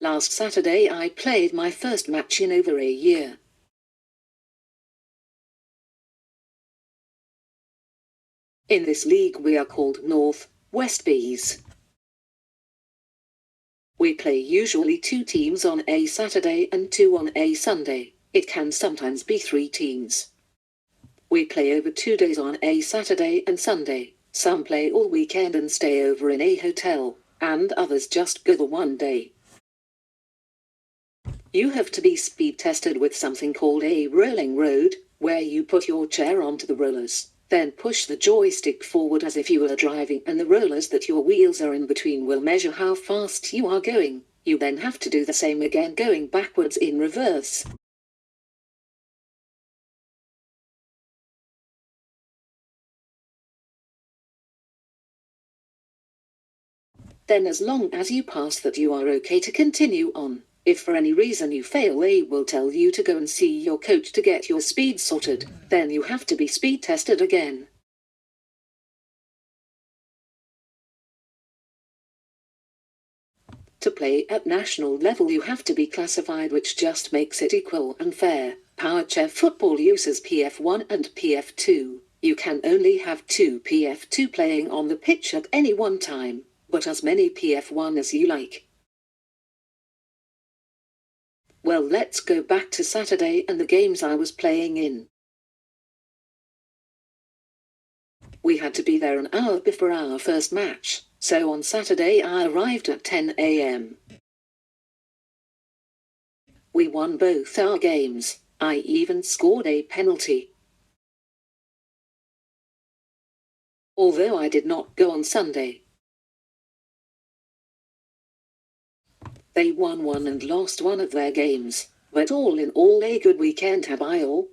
Last Saturday I played my first match in over a year. In this league we are called North West Bees. We play usually 2 teams on a Saturday and 2 on a Sunday. It can sometimes be 3 teams. We play over 2 days on a Saturday and Sunday. Some play all weekend and stay over in a hotel, and others just go the one day. You have to be speed tested with something called a rolling road, where you put your chair onto the rollers, then push the joystick forward as if you were driving, and the rollers that your wheels are in between will measure how fast you are going. You then have to do the same again, going backwards in reverse. Then as long as you pass that, you are okay to continue on. If for any reason you fail, they will tell you to go and see your coach to get your speed sorted. Then you have to be speed tested again. To play at national level you have to be classified, which just makes it equal and fair. Powerchair Football uses PF1 and PF2. You can only have 2 PF2 playing on the pitch at any one time, but as many PF1 as you like. Well, let's go back to Saturday and the games I was playing in. We had to be there an hour before our first match, so on Saturday I arrived at 10 a.m. We won both our games. I even scored a penalty. Although I did not go on Sunday. They won 1 and lost 1 of their games, but all in all a good weekend had I all.